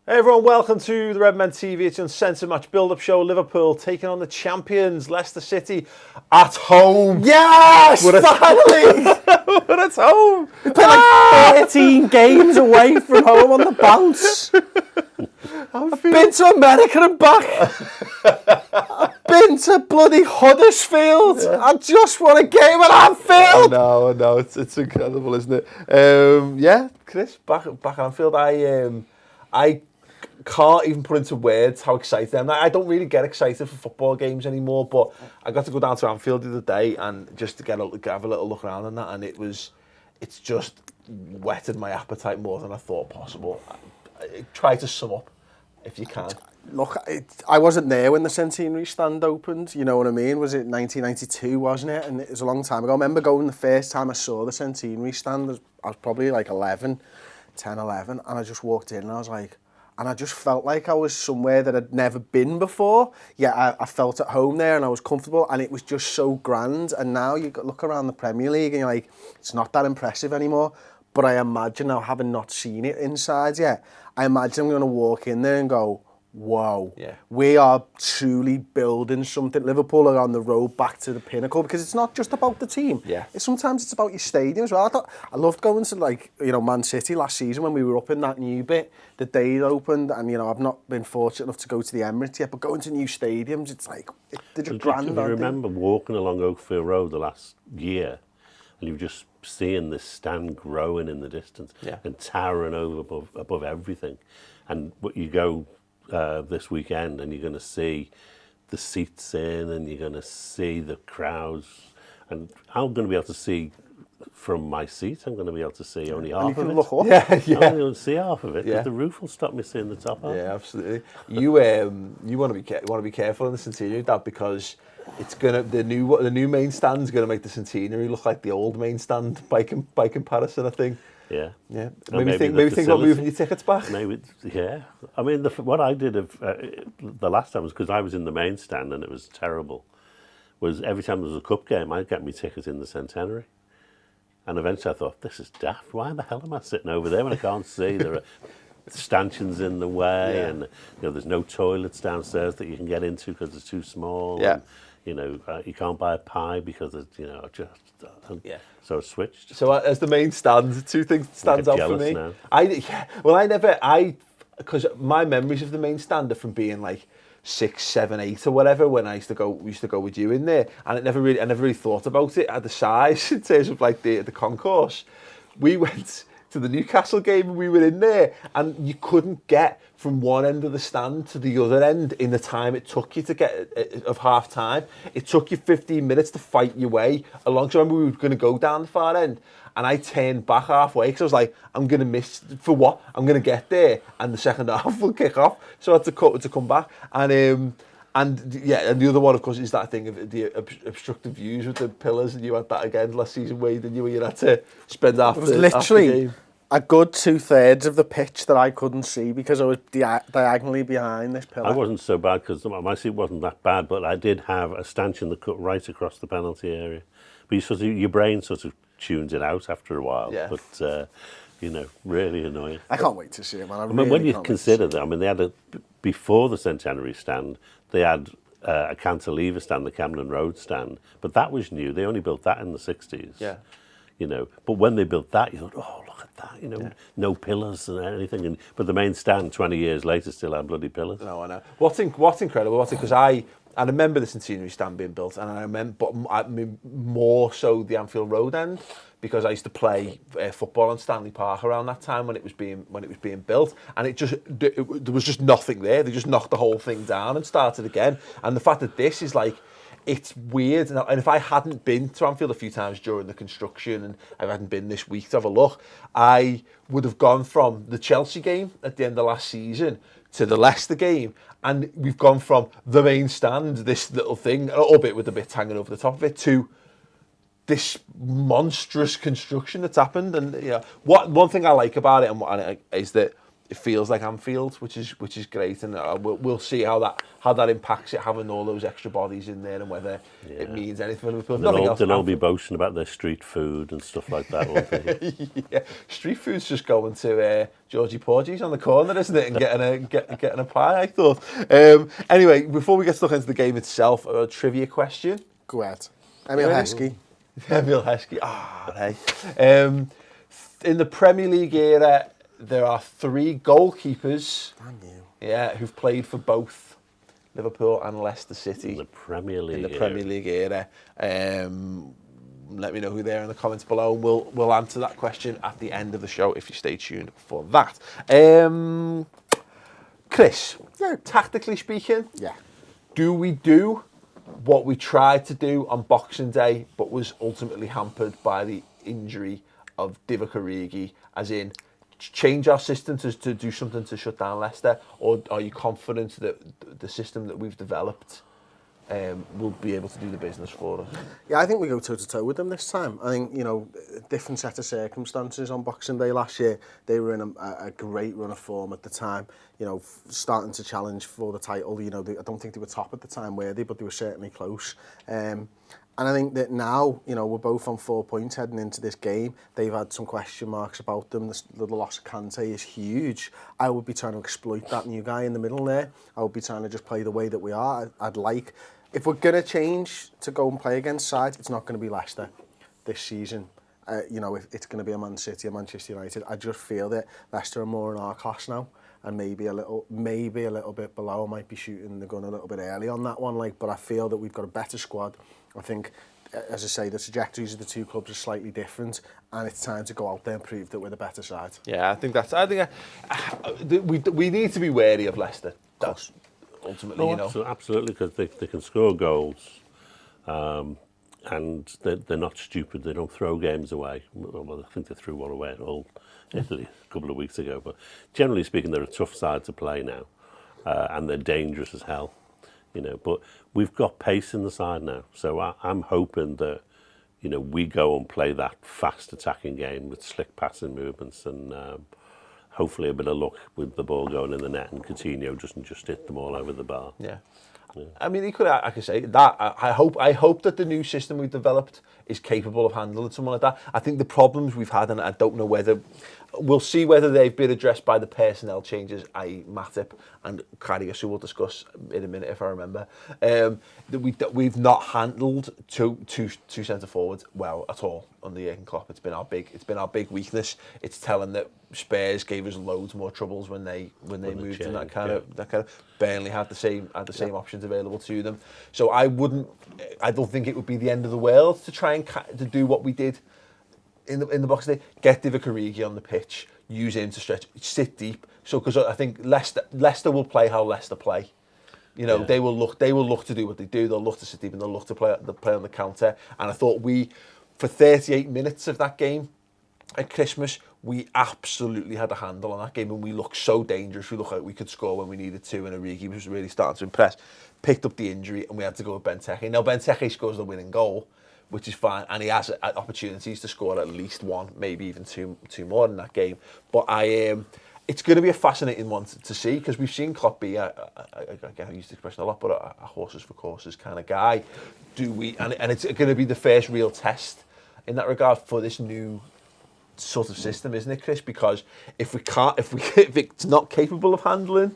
Hey everyone, welcome to the Redmen TV. It's Uncensored match build-up show. Liverpool taking on the champions, Leicester City, at home. Yes, finally! We're at home. We played like 13 games away from home on the bounce. I've been to America and back. I've been to bloody Huddersfield. Yeah. I just want a game at Anfield. I know. It's incredible, isn't it? Yeah, Chris, back at Anfield. I can't even put into words how excited I am. I don't really get excited for football games anymore, but I got to go down to Anfield the other day and just to have a little look around and that, and it's just whetted my appetite more than I thought possible. Try to sum up if you can. Look, I wasn't there when the Centenary stand opened, you know what I mean? Was it 1992, wasn't it? And it was a long time ago. I remember going the first time I saw the Centenary stand, I was probably like 10, 11, and I just walked in and I was like, and I just felt like I was somewhere that I'd never been before. Yeah, I felt at home there and I was comfortable and it was just so grand. And now you look around the Premier League and you're like, it's not that impressive anymore. But I imagine now, having not seen it inside yet, I imagine I'm going to walk in there and go, whoa, we are truly building something. Liverpool are on the road back to the pinnacle because it's not just about the team. Yeah. Sometimes it's about your stadium as well. I loved going to Man City last season when we were up in that new bit the day it opened, and I've not been fortunate enough to go to the Emirates yet, but going to new stadiums, it's like they're just grand. I remember walking along Oakfield Road the last year, and you were just seeing this stand growing in the distance and towering over above everything. And what you go this weekend and you're going to see the seats in and you're going to see the crowds, and I'm going to be able to see from my seat. I'm going to be able to see only half of it. Look up. Yeah. I'm only going to see half of it because the roof will stop me seeing the top half. Yeah, absolutely. You want to be careful in the Centenary, Dad, because it's gonna the new main stand's gonna make the Centenary look like the old main stand by comparison, I think. Yeah. Maybe think about moving your tickets back. Maybe, yeah. I mean, what I did the last time was because I was in the main stand and it was terrible. Was every time there was a cup game, I'd get my ticket in the Centenary, and eventually I thought, this is daft. Why the hell am I sitting over there when I can't see? There are stanchions in the way, and there's no toilets downstairs that you can get into because it's too small. Yeah. And, you can't buy a pie because it's So I switched. So as the main stand, two things stands out for me. Now. Because my memories of the main stand are from being like 6, 7, 8 or whatever when we used to go with you in there, and I never really thought about it at the size in terms of like the concourse. We went to the Newcastle game and we were in there, and you couldn't get from one end of the stand to the other end in the time it took you to get of half time. It took you 15 minutes to fight your way along. So I remember we were going to go down the far end, and I turned back halfway because I was like, I'm going to miss for what? I'm going to get there and the second half will kick off. So I had to come back. And the other one, of course, is that thing of the obstructive views with the pillars, and you had that again last season, Wade, didn't you, where you had to spend half the game. A good 2/3 of the pitch that I couldn't see because I was diagonally behind this pillar. I wasn't so bad because my seat wasn't that bad, but I did have a stanchion that cut right across the penalty area. But your brain sort of tunes it out after a while. Yeah. But really annoying. I can't wait to see it, man. I mean, when you consider that, they had before the Centenary stand, they had a cantilever stand, the Camden Road stand, but that was new. They only built that in the 60s. Yeah. But when they built that, you thought, oh, look at that, no pillars and anything. But the main stand, 20 years later, still had bloody pillars. No, I know. What's incredible, because I remember the Centenary stand being built, and I remember, but more so the Anfield Road end, because I used to play football on Stanley Park around that time when it was being built, and there was just nothing there. They just knocked the whole thing down and started again. And the fact that this is like, it's weird, and if I hadn't been to Anfield a few times during the construction, and I hadn't been this week to have a look, I would have gone from the Chelsea game at the end of last season to the Leicester game, and we've gone from the main stand, this little thing, albeit with the bits hanging over the top of it, to this monstrous construction that's happened. And one thing I like about it is that it feels like Anfield, which is great, and we'll see how that impacts it, having all those extra bodies in there, and whether it means anything for Liverpool. Nothing else. They'll all be boasting about their street food and stuff like that, won't they? Yeah, street food's just going to Georgie Porgy's on the corner, isn't it, and getting a pie, I thought. Anyway, before we get stuck into the game itself, a trivia question. Go ahead. Emil Heskey. Emil Heskey. Hey. In the Premier League era, there are 3 goalkeepers who've played for both Liverpool and Leicester City. In the Premier League era. Let me know who they are in the comments below. We'll answer that question at the end of the show if you stay tuned for that. Chris, tactically speaking, do we do what we tried to do on Boxing Day but was ultimately hampered by the injury of Divock Origi, as in change our system to do something to shut down Leicester, or are you confident that the system that we've developed will be able to do the business for us? Yeah, I think we go toe-to-toe with them this time. I think, different set of circumstances on Boxing Day last year. They were in a great run of form at the time, starting to challenge for the title. I don't think they were top at the time, were they? But they were certainly close. And I think that now, we're both on 4 points heading into this game. They've had some question marks about them. The loss of Kante is huge. I would be trying to exploit that new guy in the middle there. I would be trying to just play the way that we are. I'd like, if we're going to change to go and play against sides, it's not going to be Leicester this season. If it's going to be a Man City or Manchester United, I just feel that Leicester are more in our class now. And maybe a little bit below. I might be shooting the gun a little bit early on that one, but I feel that we've got a better squad. I think, as I say, the trajectories of the two clubs are slightly different, and it's time to go out there and prove that we're the better side. Yeah, I think we need to be wary of Leicester. That's ultimately, absolutely, because they can score goals, and they're not stupid. They don't throw games away. Well, I think they threw one away at all Italy a couple of weeks ago. But generally speaking, they're a tough side to play now, and they're dangerous as hell. But we've got pace in the side now, so I'm hoping that we go and play that fast attacking game with slick passing movements, and hopefully a bit of luck with the ball going in the net, and Coutinho doesn't just hit them all over the bar. Yeah. I mean, I could say that. I hope that the new system we've developed is capable of handling someone like that. I think the problems we've had, and I don't know whether we'll see whether they've been addressed by the personnel changes, i.e. Matip and Karius, who we'll discuss in a minute if I remember. That we've not handled two centre forwards well at all under Jurgen Klopp. It's been our big weakness. It's telling that Spurs gave us loads more troubles when they moved, and that kind of Burnley had the same options available to them. So I don't think it would be the end of the world to try and to do what we did in the box today. Get Divock Origi on the pitch, use him to stretch, sit deep. So because I think Leicester will play how Leicester play. They will look to do what they do. They'll look to sit deep, and they'll look to play on the counter. And I thought for 38 minutes of that game at Christmas, we absolutely had a handle on that game, and we looked so dangerous. We looked like we could score when we needed to, and Origi was really starting to impress. Picked up the injury, and we had to go with Benteke. Now, Benteke scores the winning goal, which is fine, and he has opportunities to score at least one, maybe even two more in that game. But it's going to be a fascinating one to see, because we've seen Klopp be I use the expression a lot, but a horses for courses kind of guy. And it's going to be the first real test in that regard for this new sort of system, isn't it, Chris? Because if it's not capable of handling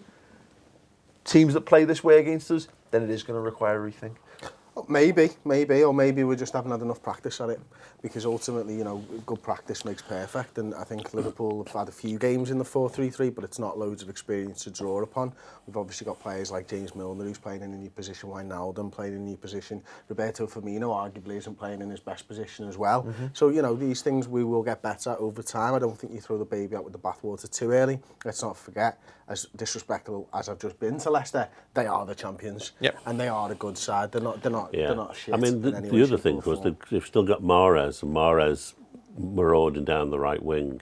teams that play this way against us, then it is going to require a rethink. Maybe, or maybe we just haven't had enough practice at it, because ultimately, good practice makes perfect, and I think Liverpool have had a few games in the 4-3-3, but it's not loads of experience to draw upon. We've obviously got players like James Milner, who's playing in a new position, Wijnaldum playing in a new position, Roberto Firmino arguably isn't playing in his best position as well. Mm-hmm. So, these things we will get better over time. I don't think you throw the baby out with the bathwater too early. Let's not forget, as disrespectful as I've just been to Leicester, they are the champions, and they are a good side. They're not shit. I mean, the other thing was they've still got Mahrez, and Mahrez marauding down the right wing.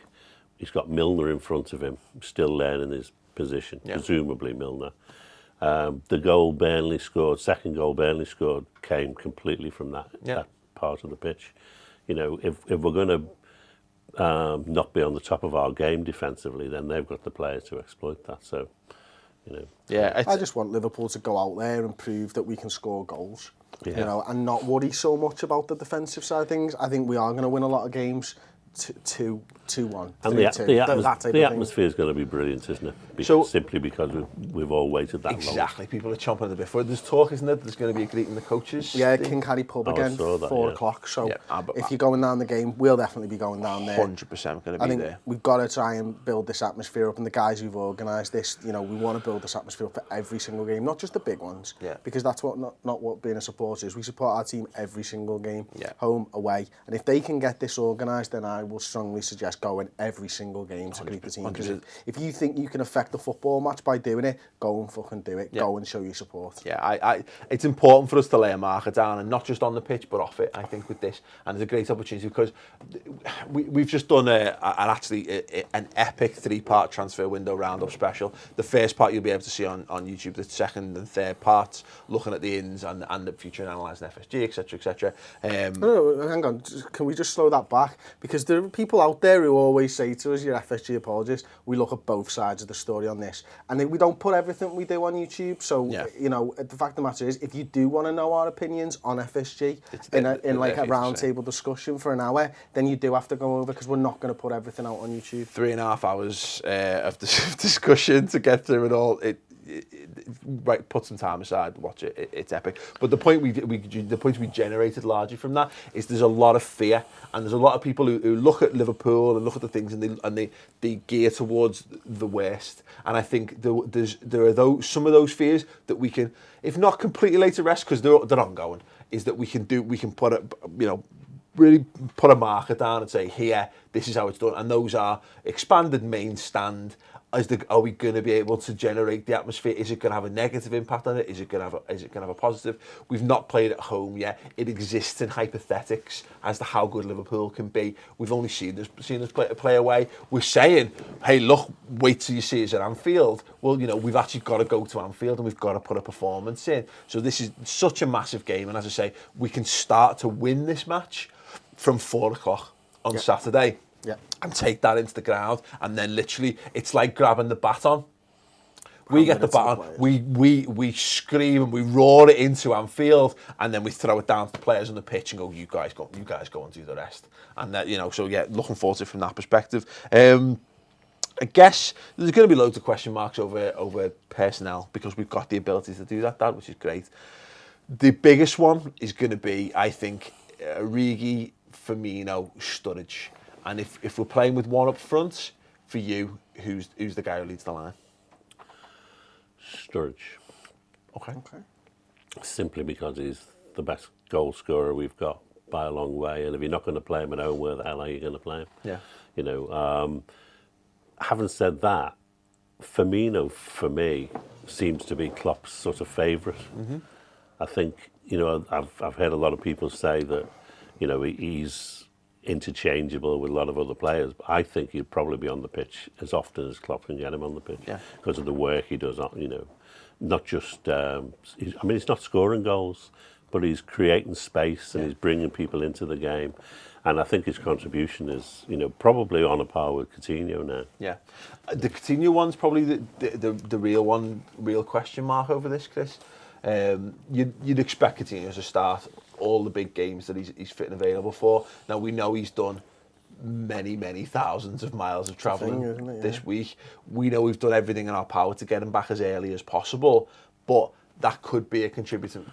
He's got Milner in front of him, still learning his position, presumably Milner. The second goal Burnley scored, came completely from that part of the pitch. If we're going to not be on the top of our game defensively, then they've got the players to exploit that. So, Yeah, I just want Liverpool to go out there and prove that we can score goals, Yeah. and not worry so much about the defensive side of things. I think we are going to win a lot of games 2-1, 3-2. And the atmosphere is going to be brilliant, isn't it? Simply because we've all waited that long. Exactly. People are chomping at the bit for it. There's talk, isn't there? There's going to be a greeting the coaches. Yeah, King Harry Pub again, 4 o'clock. So if you're going down the game, we'll definitely be going down there. 100% going to be there. We've got to try and build this atmosphere up, and the guys who've organised this, we want to build this atmosphere up for every single game, not just the big ones. Yeah. Because that's not what being a supporter is. We support our team every single game, yeah. home, away. And if they can get this organised, then I will strongly suggest going every single game to greet the team. Because if you think you can affect the football match by doing it, go and fucking do it. Yeah. Go and show your support. Yeah, it's important for us to lay a marker down, and not just on the pitch, but off it, I think, with this. And it's a great opportunity because we've just done an epic 3-part transfer window roundup special. The first part you'll be able to see on YouTube, the second and third parts, looking at the ins and the future and analysing FSG, etc., etc. No, hang on, can we just slow that back? Because there are people out there who always say to us, you're FSG apologists, we look at both sides of the story on this. And we don't put everything we do on YouTube. So, the fact of the matter is, if you do want to know our opinions on FSG in like a roundtable discussion for an hour, then you do have to go over, because we're not going to put everything out on YouTube. 3.5 hours of discussion to get through it all. Right, put some time aside, watch it. It's epic. But the point we generated largely from that is there's a lot of fear, and there's a lot of people who look at Liverpool and look at the things, and they gear towards the worst. And I think there are some of those fears that we can, if not completely lay to rest, because they're ongoing, is that we can put a really put a marker down and say, here, this is how it's done. And those are expanded main stand. Are we going to be able to generate the atmosphere? Is it going to have a negative impact on it? Is it going to have a positive? We've not played at home yet. It exists in hypothetics as to how good Liverpool can be. We've only seen us play away. We're saying, hey, look, wait till you see us at Anfield. Well, we've actually got to go to Anfield and we've got to put a performance in. So this is such a massive game. And as I say, we can start to win this match from 4 o'clock on Saturday. Yeah. And take that into the ground, and then literally it's like grabbing the baton. We get the baton, we scream and we roar it into Anfield, and then we throw it down to the players on the pitch and go, you guys go and do the rest. And that, so looking forward to it from that perspective. I guess there's going to be loads of question marks over personnel, because we've got the ability to do that, which is great. The biggest one is going to be, I think, Origi, Firmino, Sturridge. And if we're playing with one up front, for you, who's the guy who leads the line? Sturridge. Okay. Simply because he's the best goal scorer we've got by a long way. And if you're not going to play him at home, where the hell are you going to play him? Yeah. Having said that, Firmino, for me, seems to be Klopp's sort of favourite. Mm-hmm. I think, I've heard a lot of people say that, he's interchangeable with a lot of other players, but I think he'd probably be on the pitch as often as Klopp can get him on the pitch, because of the work he does. Not just he's not scoring goals, but he's creating space and he's bringing people into the game, and I think his contribution is probably on a par with Coutinho now. Yeah, the Coutinho one's probably the real question mark over this, Chris. You'd expect Coutinho to start all the big games that he's fit and available for. Now, we know he's done many thousands of miles of travelling this week. We know we've done everything in our power to get him back as early as possible, but that could be a contributing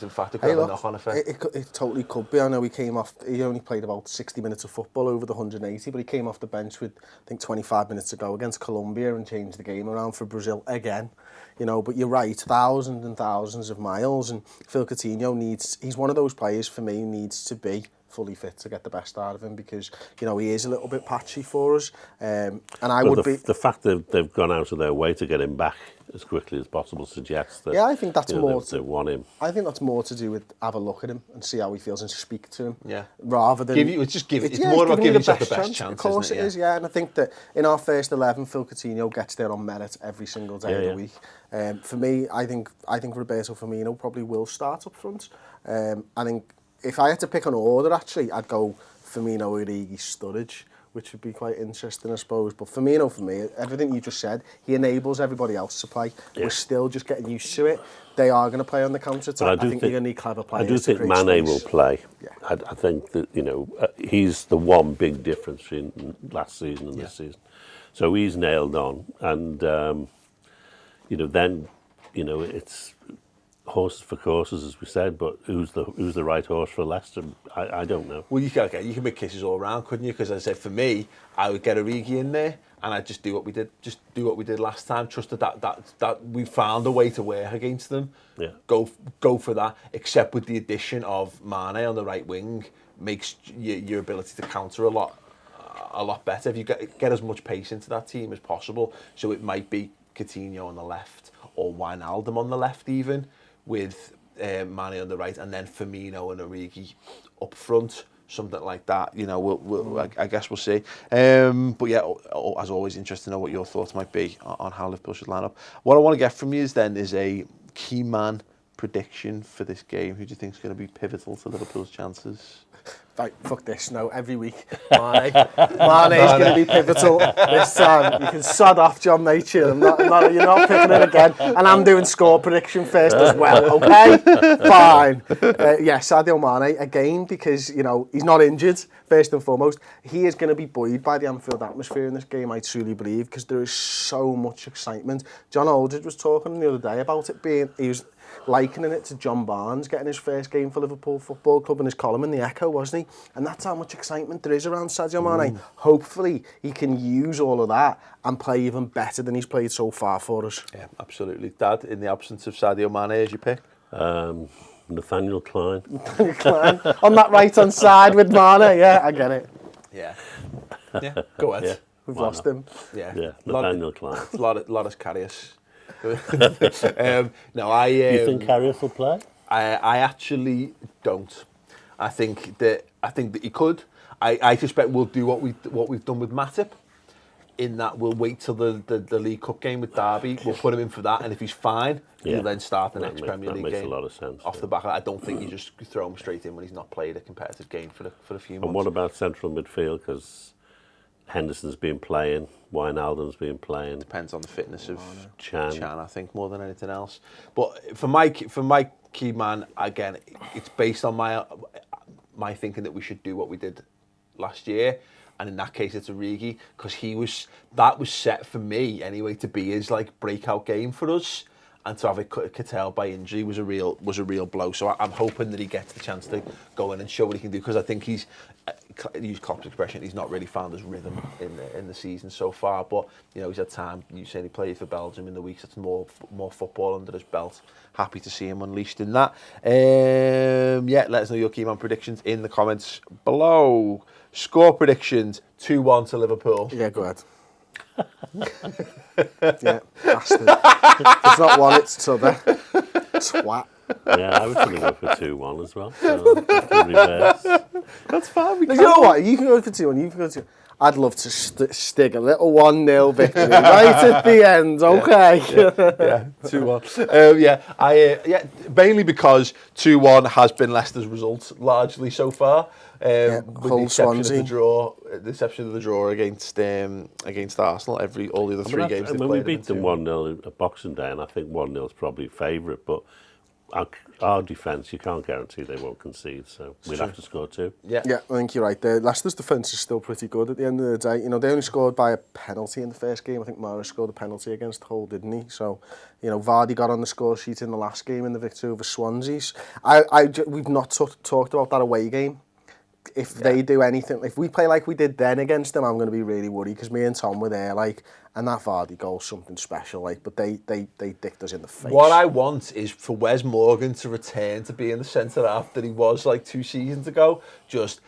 factor, could have a knock-on effect. It totally could be. I know he only played about 60 minutes of football over the 180, but he came off the bench with, I think, 25 minutes to go against Colombia and changed the game around for Brazil again. But you're right, thousands and thousands of miles, and Phil Coutinho he's one of those players for me who needs to be fully fit to get the best out of him, because he is a little bit patchy for us, and the fact that they've gone out of their way to get him back as quickly as possible suggests that I think that's more they want him. I think that's more to do with have a look at him and see how he feels and speak to him. Yeah. Rather than it's more about giving yourself the best chance. Of course it is, yeah. And I think that in our first 11, Phil Coutinho gets there on merit every single day of the week. For me, I think Roberto Firmino probably will start up front. I think if I had to pick an order, actually, I'd go Firmino, Origi, Sturridge, which would be quite interesting, I suppose. But Firmino, for me, everything you just said, he enables everybody else to play. We're still just getting used to it. They are going to play on the counter-attack. I think you're going to need clever players. I do think Mane will play. Yeah. I think that, he's the one big difference between last season and this season. So he's nailed on. And, then, it's horses for courses, as we said, but who's the right horse for Leicester? I don't know. Well, you can make kisses all around, couldn't you? Because as I said, for me, I would get Origi in there, and I'd just do what we did last time. Trusted that we found a way to work against them. Yeah. Go for that. Except with the addition of Mane on the right wing, makes your ability to counter a lot better. If you get as much pace into that team as possible, so it might be Coutinho on the left or Wijnaldum on the left, even with Mane on the right, and then Firmino and Origi up front. Something like that, I guess we'll see. But yeah, as always, interested to know what your thoughts might be on how Liverpool should line up. What I want to get from you is a key man prediction for this game. Who do you think is going to be pivotal to Liverpool's chances? Right, fuck this, no, every week. Mane is going to be pivotal this time. You can sod off, John Machin. You're not picking it again. And I'm doing score prediction first as well, okay? Fine. Sadio Mane, again, because, he's not injured, first and foremost. He is going to be buoyed by the Anfield atmosphere in this game, I truly believe, because there is so much excitement. John Aldridge was talking the other day about it being, he was likening it to John Barnes getting his first game for Liverpool Football Club in his column in the Echo, wasn't he? And that's how much excitement there is around Sadio Mane. Hopefully he can use all of that and play even better than he's played so far for us. Yeah, absolutely. Dad, in the absence of Sadio Mane, as you pick? Nathaniel Klein. On that right-hand side with Mane, yeah, I get it. Yeah, go ahead. Yeah. We've lost him. Yeah, Nathaniel Klein. A lot of Karius. No, you think Karius will play? I actually don't. I think that he could. I suspect we'll do what we've done with Matip, in that we'll wait till the League Cup game with Derby. We'll put him in for that, and if he's fine, he'll then start the next Premier League game. That makes a lot of sense. Off the back, I don't think you just throw him straight in when he's not played a competitive game for a few months. And what about central midfield? Because Henderson's been playing, Wijnaldum's been playing. Depends on the fitness of Chan, I think, more than anything else. But for my key man, again, it's based on my thinking that we should do what we did last year, and in that case, it's Origi, because that was set for me anyway to be his breakout game for us, and to have it curtailed by injury was a real blow. So I'm hoping that he gets the chance to go in and show what he can do, because I think he's, use Klopp's expression, he's not really found his rhythm in the season so far. But he's had time. You said he played for Belgium in the weeks. That's more football under his belt. Happy to see him unleashed in that. Let us know your key man predictions in the comments below. Score predictions: 2-1 to Liverpool. Yeah, go ahead. Yeah, bastard. It's not one, it's t'other. Twat. Yeah, I was going to go for 2-1 as well. So reverse. That's fine. You know what? You can go for 2-1. You can go 2. I'd love to stick a little 1-0 victory right at the end. Okay. Yeah, 2-1. Mainly because 2-1 has been Leicester's result largely so far. With the exception of the draw against Arsenal, all the other three games they've played. We beat them 1-0 at Boxing Day, and I think 1-0 is probably favourite, but our defence, you can't guarantee they won't concede, so we'll have to score 2. Yeah, I think you're right there. Leicester's defence is still pretty good at the end of the day. They only scored by a penalty in the first game. I think Mahrez scored a penalty against Hull, didn't he? So, Vardy got on the score sheet in the last game in the victory over Swansea's. We've not talked about that away game. If they do anything, if we play like we did then against them, I'm going to be really worried, because me and Tom were there, and that Vardy goal's something special, but they dicked us in the face. What I want is for Wes Morgan to return to being the centre half that he was 2 seasons ago, just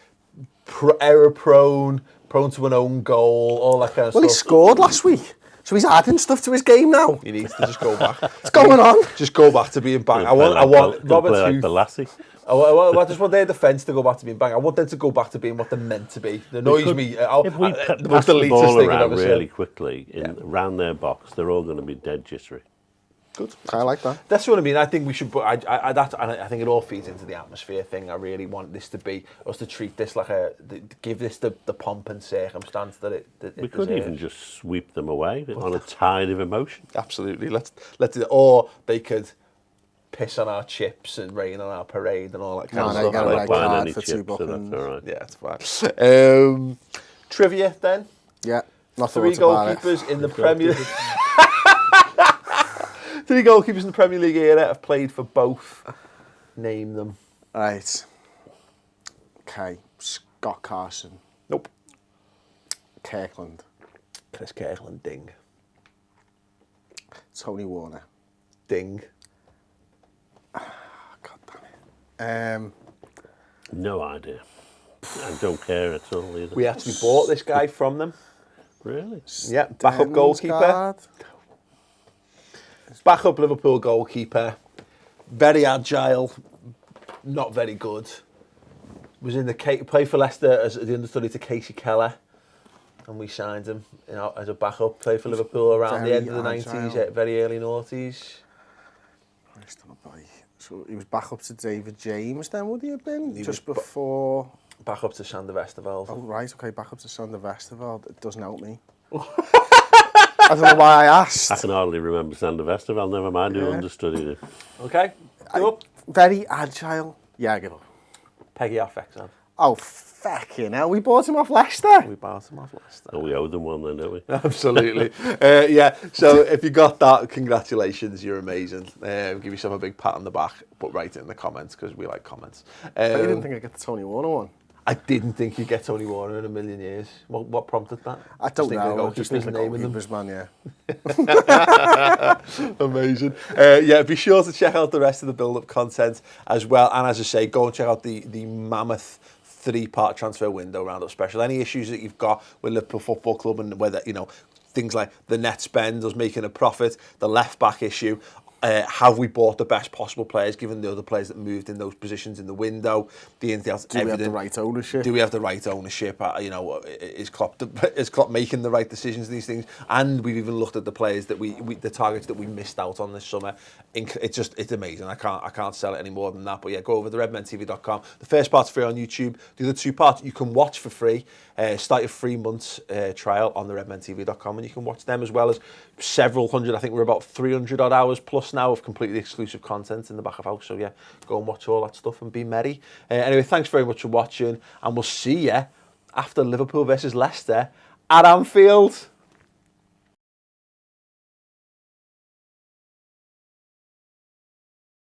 error prone to an own goal, all that kind of stuff. Well, he scored last week, so he's adding stuff to his game now. He needs to just go back. What's going on? Just go back to being bang. I want Robert play like the lassie. I just want their defence to go back to being bang. I want them to go back to being what they're meant to be. It annoys me. If we pass the ball around really quickly around their box, they're all going to be dead jittery. Good. I like that. That's what I mean. I think we should. I think it all feeds into the atmosphere thing. I really want this to be us to treat this like give this the pomp and circumstance that it. We could even just sweep them away on a tide of emotion. Absolutely. Let's do it. Or they could piss on our chips and rain on our parade and all that kind of stuff. You got a red card for chips, 2 bookings. So that's all right. Yeah, it's fine. Trivia then. Yeah, not 3 goalkeepers in the Premier. 3 goalkeepers in the Premier League era have played for both. Name them. Right. Okay. Scott Carson. Nope. Kirkland. Chris Kirkland, ding. Tony Warner. Ding. God damn it. No idea. I don't care at all either. We actually bought this guy from them. Really? Yeah, backup goalkeeper. Backup Liverpool goalkeeper. Very agile, not very good. Was in the played for Leicester as the understudy to Casey Keller, and we signed him as a backup. Played for Liverpool around the end of the 90s, very early noughties. So he was back up to David James then, would he have been? Just before... Back up to Sander Westerveld. Oh, right, okay, back up to Sander Westerveld. It doesn't help me. I don't know why I asked. I can hardly remember Sander Westerveld, never mind who understudied it. Okay, give up. Very agile. Yeah, I give up. Peggy Affection. Oh, fucking hell, we bought him off Leicester. We bought him off Leicester. Oh, we owe them one then, don't we? Absolutely. Yeah, so if you got that, congratulations, you're amazing. Give yourself a big pat on the back, but write it in the comments, because we like comments. I didn't think I'd get the Tony Warner one. I didn't think you'd get Tony Warner in a million years. What prompted that? I don't know. Just think naming them. Man, yeah. Amazing. Yeah, be sure to check out the rest of the build-up content as well. And as I say, go and check out the mammoth 3-part transfer window roundup special. Any issues that you've got with Liverpool Football Club and whether, things like the net spend, us making a profit, the left-back issue, have we bought the best possible players given the other players that moved in those positions in the window? Do we have the right ownership? Do we have the right ownership? Is Klopp making the right decisions? These things, and we've even looked at the players that the targets that we missed out on this summer. It's amazing. I can't sell it any more than that. But yeah, go over to redmentv.com. The first part's free on YouTube. The other 2 parts you can watch for free. Start your 3 months trial on the redmentv.com, and you can watch them as well as several hundred. I think we're about 300 odd hours plus now of completely exclusive content in the back of house. So yeah, go and watch all that stuff and be merry. Anyway, thanks very much for watching, and we'll see you after Liverpool versus Leicester at Anfield.